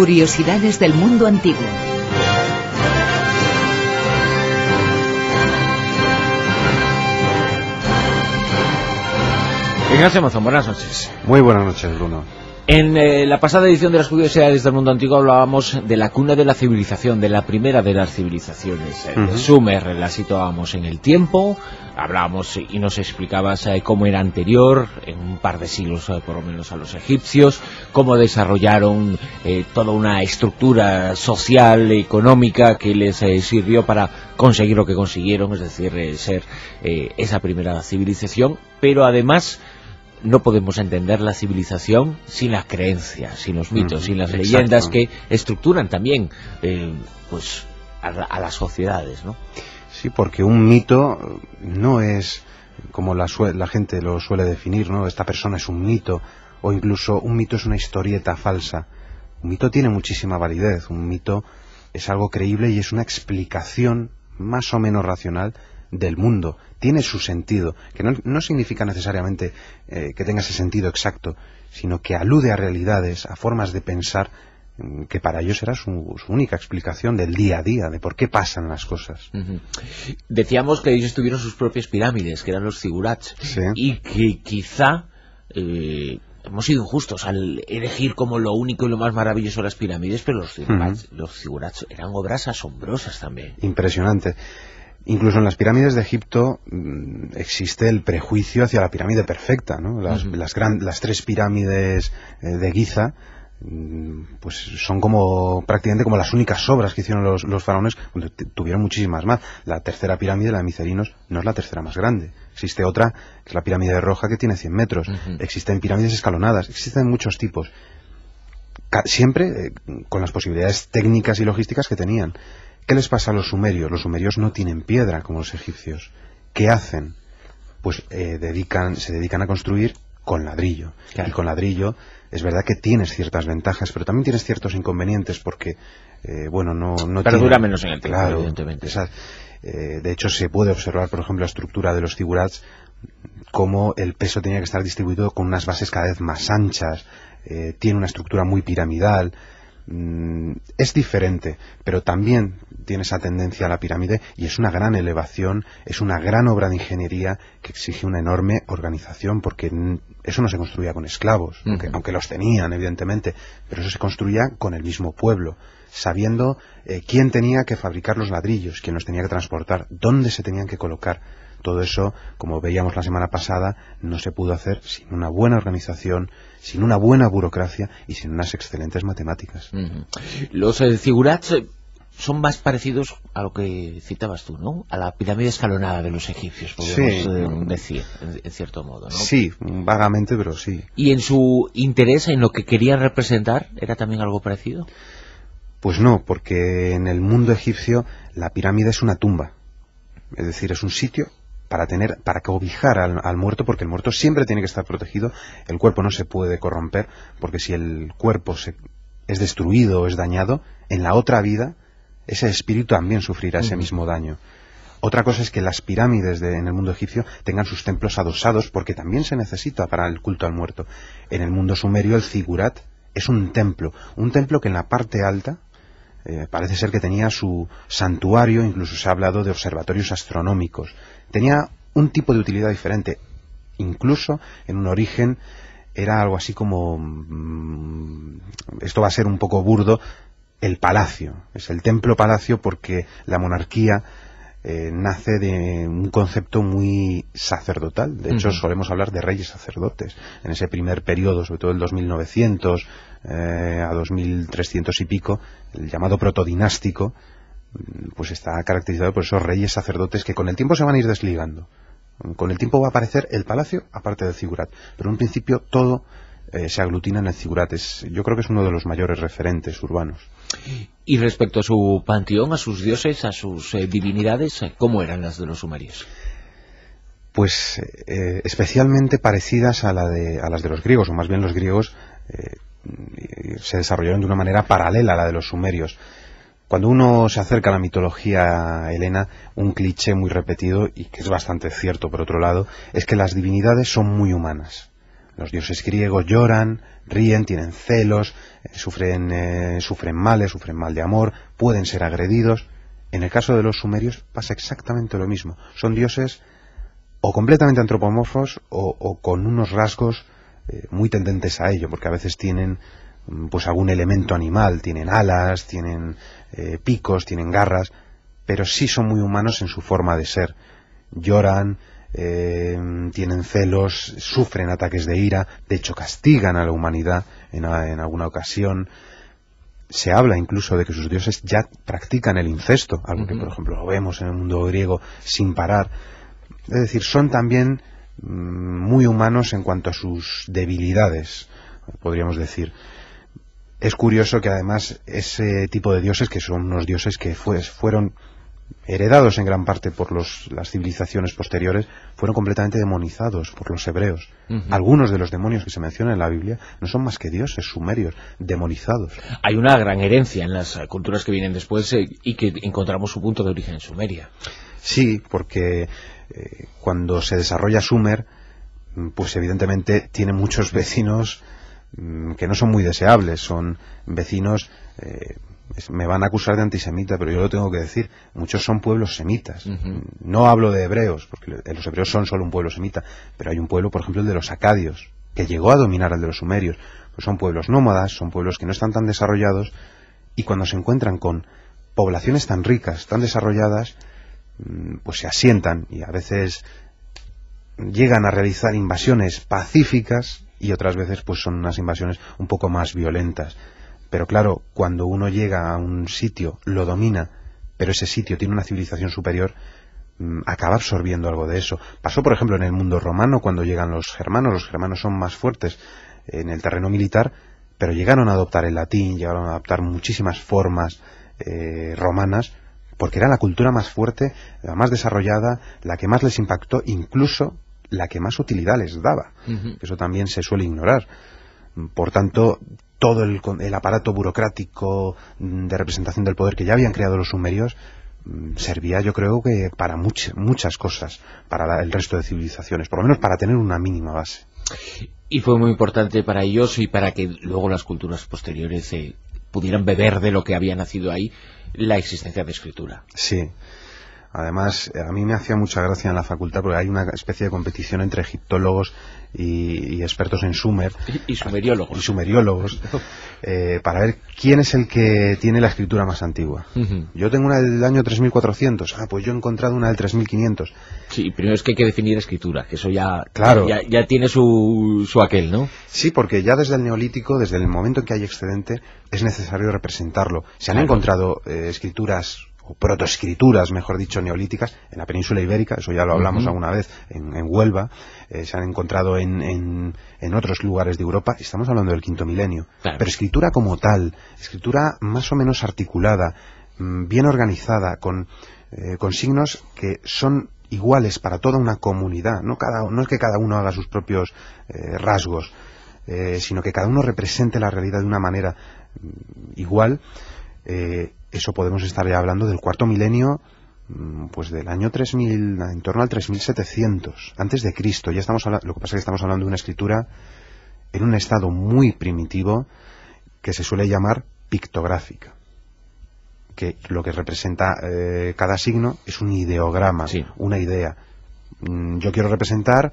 Curiosidades del mundo antiguo. Ignacio Mazón, buenas noches. Muy buenas noches, Bruno. En la pasada edición de las Curiosidades del mundo antiguo hablábamos de la cuna de la civilización, de la primera de las civilizaciones. Sumer la situábamos en el tiempo, hablábamos y nos explicabas cómo era anterior, en un par de siglos por lo menos, a los egipcios, cómo desarrollaron toda una estructura social, económica, que les sirvió para conseguir lo que consiguieron, es decir, ser esa primera civilización, pero además no podemos entender la civilización sin las creencias, sin los mitos, sin las leyendas que estructuran también pues a las sociedades, ¿no? Sí, porque un mito no es como la gente lo suele definir, ¿no? Esta persona es un mito, o incluso un mito es una historieta falsa. Un mito tiene muchísima validez, un mito es algo creíble y es una explicación más o menos racional del mundo. Tiene su sentido, que no significa necesariamente que tenga ese sentido exacto, sino que alude a realidades, a formas de pensar que para ellos era su única explicación del día a día, de por qué pasan las cosas. Decíamos que ellos tuvieron sus propias pirámides, que eran los zigurats, sí. Y que quizá hemos sido injustos al elegir como lo único y lo más maravilloso las pirámides, pero los zigurats eran obras asombrosas también. Impresionante. Incluso en las pirámides de Egipto existe el prejuicio hacia la pirámide perfecta, ¿no? Las tres pirámides de Giza pues son prácticamente como las únicas obras que hicieron los faraones, cuando tuvieron muchísimas más. La tercera pirámide, la de Micerinos, no es la tercera más grande. Existe otra, que es la pirámide de Roja, que tiene 100 metros. Existen pirámides escalonadas, existen muchos tipos. Siempre con las posibilidades técnicas y logísticas que tenían. ¿Qué les pasa a los sumerios? Los sumerios no tienen piedra como los egipcios. ¿Qué hacen? Pues se dedican a construir con ladrillo. Claro. Y con ladrillo es verdad que tienes ciertas ventajas, pero también tienes ciertos inconvenientes porque, no perdura menos en el tiempo, claro, evidentemente. De hecho, se puede observar, por ejemplo, la estructura de los zigurats, cómo el peso tenía que estar distribuido con unas bases cada vez más anchas, tiene una estructura muy piramidal. Es diferente, pero también tiene esa tendencia a la pirámide y es una gran elevación, es una gran obra de ingeniería que exige una enorme organización, porque eso no se construía con esclavos, aunque los tenían evidentemente, pero eso se construía con el mismo pueblo, sabiendo quién tenía que fabricar los ladrillos, quién los tenía que transportar, dónde se tenían que colocar. Todo eso, como veíamos la semana pasada, no se pudo hacer sin una buena organización, sin una buena burocracia y sin unas excelentes matemáticas. Los zigurats son más parecidos a lo que citabas tú, ¿no? A la pirámide escalonada de los egipcios, podemos decir, en cierto modo, ¿no? Sí, vagamente, pero sí. ¿Y en su interés, en lo que querían representar, era también algo parecido? Pues no, porque en el mundo egipcio la pirámide es una tumba. Es decir, es un sitio para cobijar al muerto, porque el muerto siempre tiene que estar protegido. El cuerpo no se puede corromper, porque si el cuerpo es destruido o es dañado, en la otra vida ese espíritu también sufrirá ese mismo daño. Otra cosa es que las pirámides en el mundo egipcio tengan sus templos adosados, porque también se necesita para el culto al muerto. En el mundo sumerio el zigurat es un templo que en la parte alta parece ser que tenía su santuario, incluso se ha hablado de observatorios astronómicos. Tenía un tipo de utilidad diferente. Incluso en un origen era algo así como, esto va a ser un poco burdo, el palacio. Es el templo palacio porque la monarquía nace de un concepto muy sacerdotal. De hecho, solemos hablar de reyes sacerdotes. En ese primer periodo, sobre todo el 2900 a 2300 y pico, el llamado protodinástico, pues está caracterizado por esos reyes sacerdotes que con el tiempo se van a ir desligando. Con el tiempo va a aparecer el palacio aparte del zigurat, pero en un principio todo se aglutina en el zigurat. Yo creo que es uno de los mayores referentes urbanos. Y respecto a su panteón, a sus dioses, a sus divinidades, ¿cómo eran las de los sumerios? Pues especialmente parecidas a las de los griegos, o más bien los griegos se desarrollaron de una manera paralela a la de los sumerios. Cuando uno se acerca a la mitología helena, un cliché muy repetido, y que es bastante cierto por otro lado, es que las divinidades son muy humanas. Los dioses griegos lloran, ríen, tienen celos, sufren males, sufren mal de amor, pueden ser agredidos. En el caso de los sumerios pasa exactamente lo mismo. Son dioses o completamente antropomorfos o con unos rasgos muy tendentes a ello, porque a veces tienen pues algún elemento animal, tienen alas, tienen picos, tienen garras, pero sí son muy humanos en su forma de ser. Lloran, tienen celos, sufren ataques de ira, de hecho castigan a la humanidad en alguna ocasión. Se habla incluso de que sus dioses ya practican el incesto, algo que por ejemplo lo vemos en el mundo griego sin parar. Es decir, son también muy humanos en cuanto a sus debilidades, podríamos decir. Es curioso que además ese tipo de dioses, que son unos dioses que fueron heredados en gran parte por las civilizaciones posteriores, fueron completamente demonizados por los hebreos. Algunos de los demonios que se mencionan en la Biblia no son más que dioses sumerios, demonizados. Hay una gran herencia en las culturas que vienen después y que encontramos su punto de origen en Sumeria. Sí, porque cuando se desarrolla Sumer, pues evidentemente tiene muchos vecinos que no son muy deseables, son vecinos... me van a acusar de antisemita, pero yo lo tengo que decir, muchos son pueblos semitas. No hablo de hebreos, porque los hebreos son solo un pueblo semita, pero hay un pueblo, por ejemplo, el de los acadios, que llegó a dominar al de los sumerios. Pues son pueblos nómadas, son pueblos que no están tan desarrollados, y cuando se encuentran con poblaciones tan ricas, tan desarrolladas, pues se asientan, y a veces llegan a realizar invasiones pacíficas, y otras veces pues son unas invasiones un poco más violentas. Pero claro, cuando uno llega a un sitio, lo domina, pero ese sitio tiene una civilización superior, acaba absorbiendo algo de eso. Pasó, por ejemplo, en el mundo romano, cuando llegan los germanos son más fuertes en el terreno militar, pero llegaron a adoptar el latín, llegaron a adoptar muchísimas formas romanas, porque era la cultura más fuerte, la más desarrollada, la que más les impactó, incluso la que más utilidad les daba. Eso también se suele ignorar. Por tanto, todo el aparato burocrático de representación del poder que ya habían creado los sumerios servía, yo creo, que para muchas cosas, para el resto de civilizaciones, por lo menos para tener una mínima base. Y fue muy importante para ellos y para que luego las culturas posteriores pudieran beber de lo que había nacido ahí, la existencia de escritura. Sí. Además, a mí me hacía mucha gracia en la facultad porque hay una especie de competición entre egiptólogos y expertos en Sumer. Y sumeriólogos. Y sumeriólogos, para ver quién es el que tiene la escritura más antigua. Yo tengo una del año 3400. Pues yo he encontrado una del 3500. Sí, primero es que hay que definir escritura, que eso ya, claro, ya tiene su aquel, ¿no? Sí, porque ya desde el Neolítico, desde el momento en que hay excedente, es necesario representarlo. Se han encontrado escrituras o protoescrituras, mejor dicho, neolíticas en la península ibérica, eso ya lo hablamos alguna vez, en Huelva, se han encontrado en otros lugares de Europa. Estamos hablando del quinto milenio, pero escritura como tal, escritura más o menos articulada, bien organizada, con signos que son iguales para toda una comunidad, no es que cada uno haga sus propios rasgos, sino que cada uno represente la realidad de una manera igual. Eso podemos estar ya hablando del cuarto milenio, pues del año 3000, en torno al 3700 antes de Cristo. Ya estamos lo que pasa es que estamos hablando de una escritura en un estado muy primitivo que se suele llamar pictográfica, que lo que representa cada signo es un ideograma, una idea. Yo quiero representar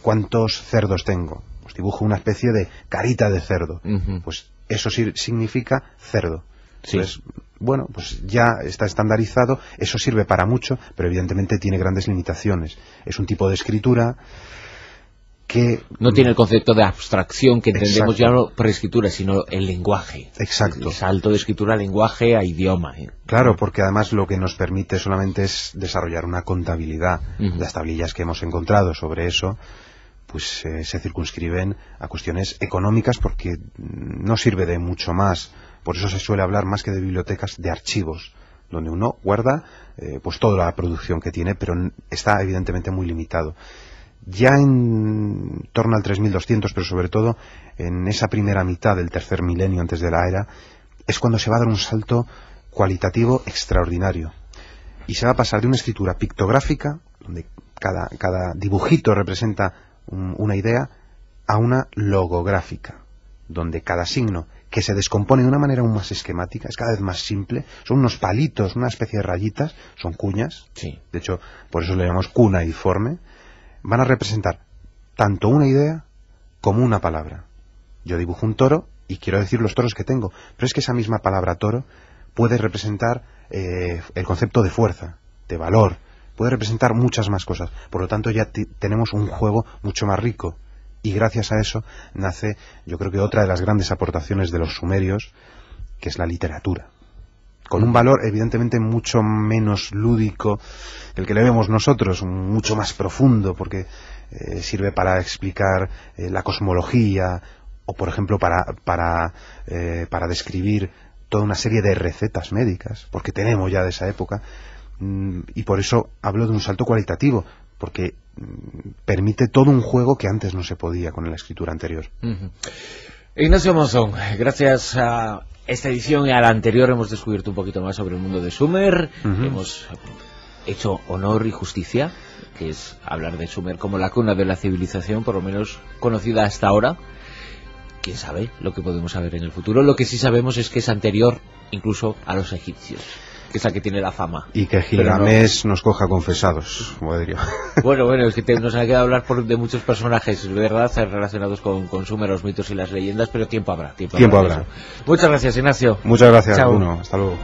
cuántos cerdos tengo, pues dibujo una especie de carita de cerdo, pues eso significa cerdo. Entonces, bueno, pues ya está estandarizado, eso sirve para mucho, pero evidentemente tiene grandes limitaciones. Es un tipo de escritura que... no tiene el concepto de abstracción que entendemos ya no por escritura, sino el lenguaje. Exacto. El salto de escritura a lenguaje a idioma. Claro, porque además lo que nos permite solamente es desarrollar una contabilidad. Las tablillas que hemos encontrado sobre eso, pues se circunscriben a cuestiones económicas porque no sirve de mucho más. Por eso se suele hablar más que de bibliotecas, de archivos, donde uno guarda pues toda la producción que tiene, pero está evidentemente muy limitado. Ya en torno al 3200, pero sobre todo en esa primera mitad del tercer milenio antes de la era, es cuando se va a dar un salto cualitativo extraordinario. Y se va a pasar de una escritura pictográfica, donde cada dibujito representa una idea, a una logográfica, donde cada signo, que se descompone de una manera aún más esquemática, es cada vez más simple, son unos palitos, una especie de rayitas, son cuñas, sí. De hecho, por eso le llamamos cuneiforme, van a representar tanto una idea como una palabra. Yo dibujo un toro y quiero decir los toros que tengo, pero es que esa misma palabra toro puede representar el concepto de fuerza, de valor, puede representar muchas más cosas. Por lo tanto, ya tenemos un juego mucho más rico. Y gracias a eso nace, yo creo que otra de las grandes aportaciones de los sumerios, que es la literatura. Con un valor evidentemente mucho menos lúdico que el que le vemos nosotros, mucho más profundo, porque sirve para explicar la cosmología, o por ejemplo para describir toda una serie de recetas médicas, porque tenemos ya de esa época, y por eso hablo de un salto cualitativo, porque permite todo un juego que antes no se podía con la escritura anterior. Ignacio Monzón, gracias a esta edición y a la anterior hemos descubierto un poquito más sobre el mundo de Sumer, hemos hecho honor y justicia, que es hablar de Sumer como la cuna de la civilización, por lo menos conocida hasta ahora. Quién sabe lo que podemos saber en el futuro. Lo que sí sabemos es que es anterior incluso a los egipcios, que es la que tiene la fama. Y que Gilgamesh nos coja confesados, como diría. Bueno, es que nos ha quedado hablar de muchos personajes, ¿verdad?, relacionados con Sumer, los mitos y las leyendas, pero tiempo habrá. Tiempo habrá. Muchas gracias, Ignacio. Muchas gracias, Chao. Bruno. Hasta luego.